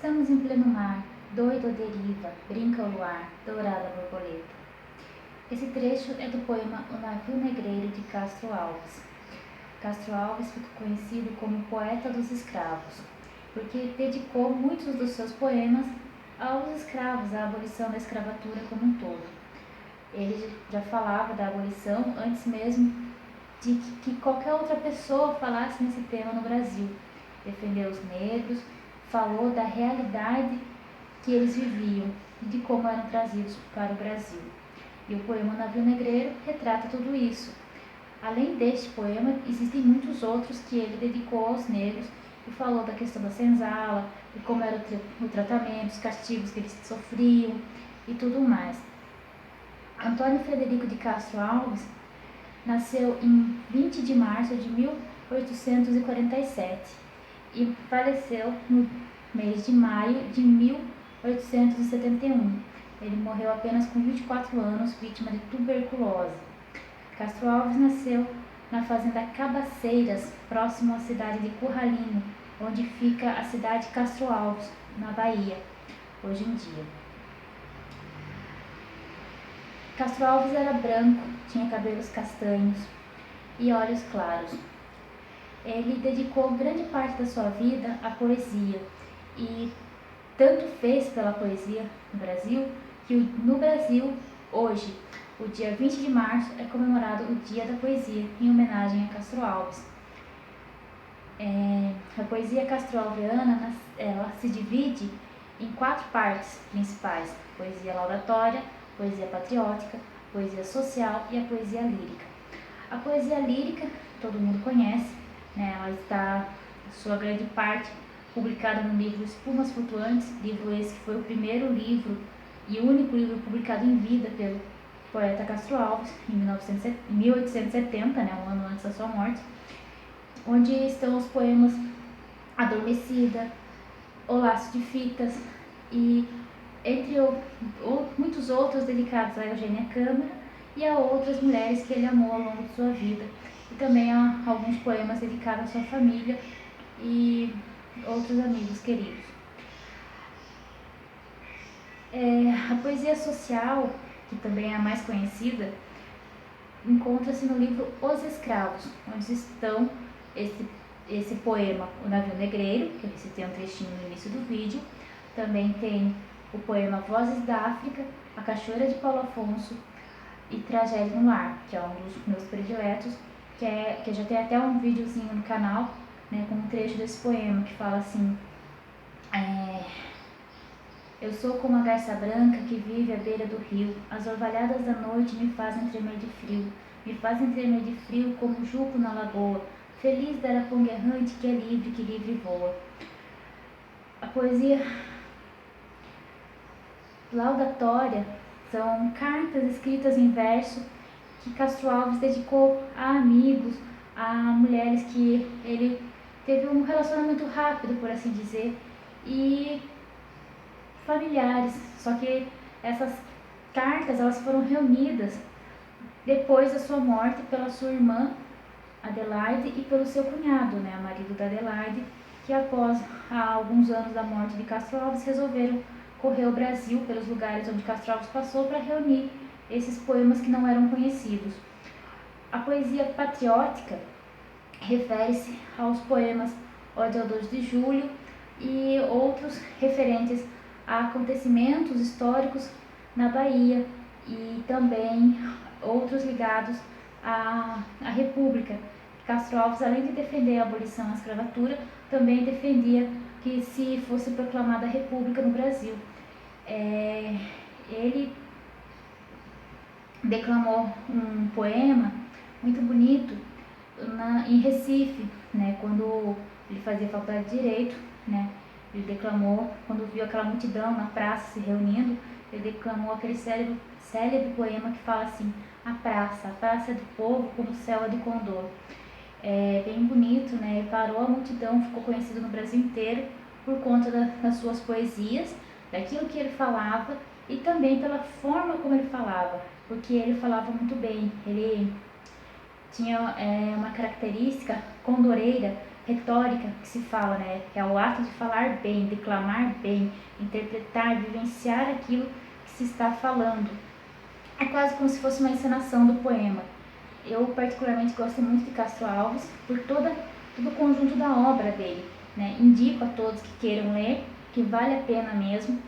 Estamos em pleno mar, doido a deriva, brinca o luar, dourada borboleta. Esse trecho é do poema O Navio Negreiro de Castro Alves. Castro Alves ficou conhecido como poeta dos escravos, porque dedicou muitos dos seus poemas aos escravos, à abolição da escravatura como um todo. Ele já falava da abolição antes mesmo de que qualquer outra pessoa falasse nesse tema no Brasil. Defendeu os negros, falou da realidade que eles viviam e de como eram trazidos para o Brasil. E o poema Navio Negreiro retrata tudo isso. Além deste poema, existem muitos outros que ele dedicou aos negros e falou da questão da senzala, de como era o tratamento, os castigos que eles sofriam e tudo mais. Antônio Frederico de Castro Alves nasceu em 20 de março de 1847 e faleceu no mês de maio de 1871. Ele morreu apenas com 24 anos, vítima de tuberculose. Castro Alves nasceu na fazenda Cabaceiras, próximo à cidade de Curralinho, onde fica a cidade de Castro Alves, na Bahia, hoje em dia. Castro Alves era branco, tinha cabelos castanhos e olhos claros. Ele dedicou grande parte da sua vida à poesia e tanto fez pela poesia no Brasil que no Brasil, hoje, o dia 20 de março é comemorado o Dia da Poesia, em homenagem a Castro Alves. A poesia castroalviana ela se divide em 4 partes principais: poesia laudatória, poesia patriótica, poesia social e a poesia lírica. A poesia lírica, todo mundo conhece, né? Ela está, sua grande parte, publicada no livro Espumas Flutuantes, livro esse que foi o primeiro livro e único livro publicado em vida pelo poeta Castro Alves, em 1870, né, um ano antes da sua morte, onde estão os poemas Adormecida, O Laço de Fitas e entre muitos outros dedicados a Eugênia Câmara e a outras mulheres que ele amou ao longo de sua vida, e também a alguns poemas dedicados à sua família e outros amigos queridos. A poesia social, que também é a mais conhecida, encontra-se no livro Os Escravos, onde estão esse poema O Navio Negreiro, que eu citei um trechinho no início do vídeo. Também tem o poema Vozes da África, A Cachoeira de Paulo Afonso e Tragédia no Lar, que é um dos meus prediletos, que já tem até um videozinho no canal, né, com um trecho desse poema que fala assim: eu sou como a garça branca que vive à beira do rio. As orvalhadas da noite me fazem tremer de frio. Me fazem tremer de frio como o juco na lagoa. Feliz da araponga errante que é livre, que livre voa. A poesia laudatória são cartas escritas em verso que Castro Alves dedicou a amigos, a mulheres que ele teve um relacionamento rápido, por assim dizer, e familiares. Só que essas cartas elas foram reunidas depois da sua morte pela sua irmã Adelaide e pelo seu cunhado, né, o marido da Adelaide, que após alguns anos da morte de Castro Alves resolveram correr o Brasil pelos lugares onde Castro Alves passou para reunir esses poemas que não eram conhecidos. A poesia patriótica refere-se aos poemas Ode ao 2 de Julho e outros referentes a acontecimentos históricos na Bahia e também outros ligados à República. Castro Alves, além de defender a abolição da escravatura, também defendia que se fosse proclamada a República no Brasil. Ele declamou um poema muito bonito em Recife, né, quando ele fazia faculdade de Direito, né, ele declamou, quando viu aquela multidão na praça se reunindo, ele declamou aquele célebre poema que fala assim: a praça é do povo como o céu é do condor. É bem bonito, né? Ele parou a multidão, ficou conhecido no Brasil inteiro por conta das suas poesias, daquilo que ele falava e também pela forma como ele falava, porque ele falava muito bem. Ele tinha uma característica condoreira retórica que se fala, né? Que é o ato de falar bem, declamar bem, interpretar, vivenciar aquilo que se está falando. É quase como se fosse uma encenação do poema. Eu particularmente gosto muito de Castro Alves por todo o conjunto da obra dele, né? Indico a todos que queiram ler, que vale a pena mesmo.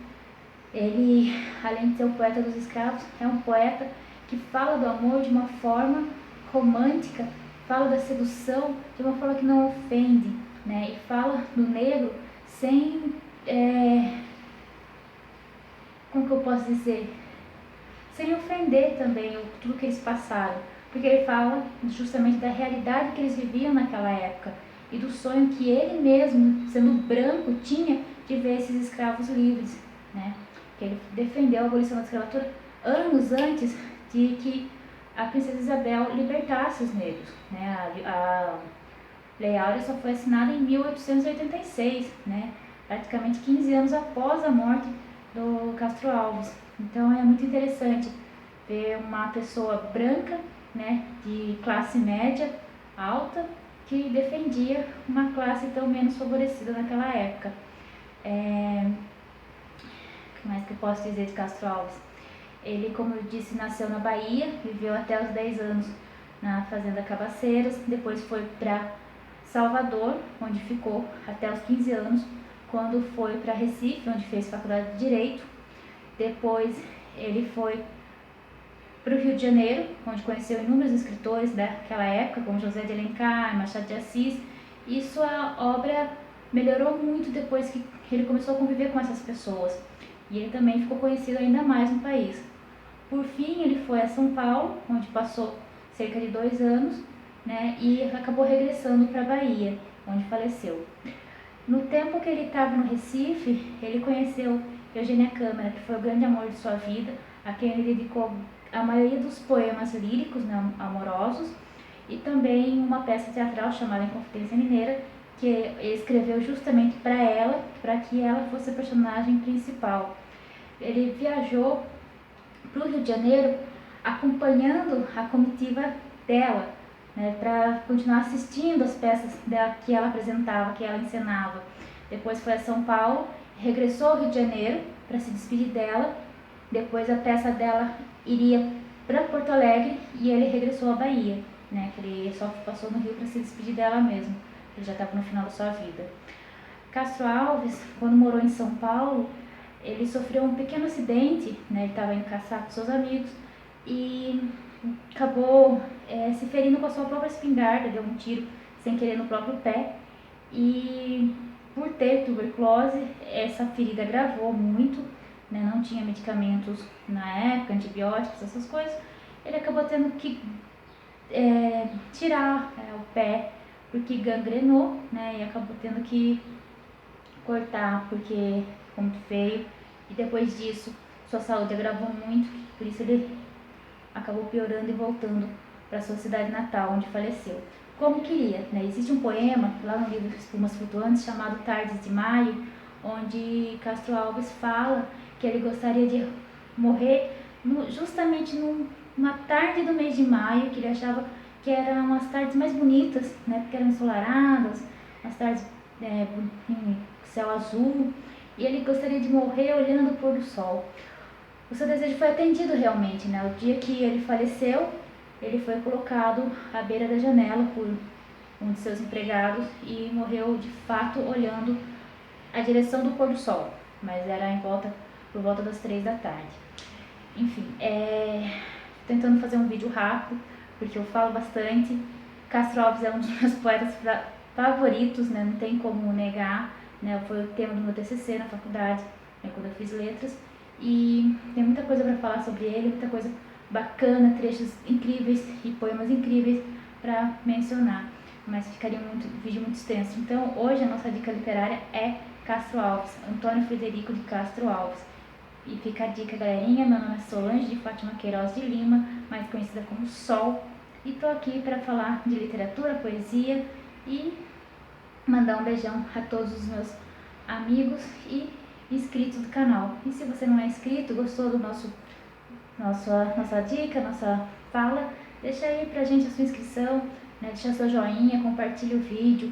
Ele, além de ser o poeta dos escravos, é um poeta que fala do amor de uma forma romântica, fala da sedução de uma forma que não ofende, né? E fala do negro sem, como que eu posso dizer, sem ofender também tudo que eles passaram, porque ele fala justamente da realidade que eles viviam naquela época e do sonho que ele mesmo, sendo branco, tinha de ver esses escravos livres, né? Que ele defendeu a abolição da escravatura anos antes de que a princesa Isabel libertasse os negros, né? A Lei Áurea só foi assinada em 1886, né? Praticamente 15 anos após a morte do Castro Alves. Então é muito interessante ver uma pessoa branca, né, de classe média alta, que defendia uma classe tão menos favorecida naquela época. O que mais que eu posso dizer de Castro Alves? Ele, como eu disse, nasceu na Bahia, viveu até os 10 anos na Fazenda Cabaceiras, depois foi para Salvador, onde ficou até os 15 anos, quando foi para Recife, onde fez faculdade de Direito. Depois ele foi para o Rio de Janeiro, onde conheceu inúmeros escritores daquela época, como José de Alencar, Machado de Assis, e sua obra melhorou muito depois que ele começou a conviver com essas pessoas. E ele também ficou conhecido ainda mais no país. Por fim, ele foi a São Paulo, onde passou cerca de 2 anos, né, e acabou regressando para a Bahia, onde faleceu. No tempo que ele estava no Recife, ele conheceu Eugênia Câmara, que foi o grande amor de sua vida, a quem ele dedicou a maioria dos poemas líricos, né, amorosos, e também uma peça teatral chamada Inconfidência Mineira, que ele escreveu justamente para ela, para que ela fosse a personagem principal. Ele viajou para o Rio de Janeiro acompanhando a comitiva dela, né, para continuar assistindo as peças dela, que ela apresentava, que ela encenava. Depois foi a São Paulo, regressou ao Rio de Janeiro para se despedir dela. Depois a peça dela iria para Porto Alegre e ele regressou à Bahia, né, que ele só passou no Rio para se despedir dela mesmo. Ele já estava no final da sua vida. Castro Alves, quando morou em São Paulo, ele sofreu um pequeno acidente, né, ele estava indo caçar com seus amigos e acabou se ferindo com a sua própria espingarda, deu um tiro sem querer no próprio pé e por ter tuberculose, essa ferida agravou muito, né, não tinha medicamentos na época, antibióticos, essas coisas, ele acabou tendo que tirar o pé porque gangrenou, né, e acabou tendo que cortar porque ficou muito feio e depois disso sua saúde agravou muito, por isso ele acabou piorando e voltando para sua cidade natal, onde faleceu. Como queria, né? Existe um poema lá no livro Espumas Flutuantes chamado Tardes de Maio, onde Castro Alves fala que ele gostaria de morrer justamente numa tarde do mês de maio, que ele achava que eram as tardes mais bonitas, né? Porque eram ensolaradas, as tardes em céu azul, e ele gostaria de morrer olhando o pôr do sol. O seu desejo foi atendido realmente, né? O dia que ele faleceu, ele foi colocado à beira da janela por um de seus empregados e morreu de fato olhando a direção do pôr do sol, mas era por volta das 3 da tarde. Enfim, tentando fazer um vídeo rápido, porque eu falo bastante. Castro Alves é um dos meus poetas favoritos, né? Não tem como negar, né? Foi o tema do meu TCC na faculdade, né? Quando eu fiz letras. E tem muita coisa para falar sobre ele, muita coisa bacana, trechos incríveis e poemas incríveis para mencionar, mas ficaria um vídeo muito extenso. Então hoje a nossa dica literária é Castro Alves, Antônio Frederico de Castro Alves. E fica a dica, galerinha. Meu nome é Solange de Fátima Queiroz de Lima, mais conhecida como Sol, e tô aqui para falar de literatura, poesia e mandar um beijão a todos os meus amigos e inscritos do canal. E se você não é inscrito, gostou do nossa dica, nossa fala, deixa aí pra gente a sua inscrição, né? Deixa seu joinha, compartilha o vídeo.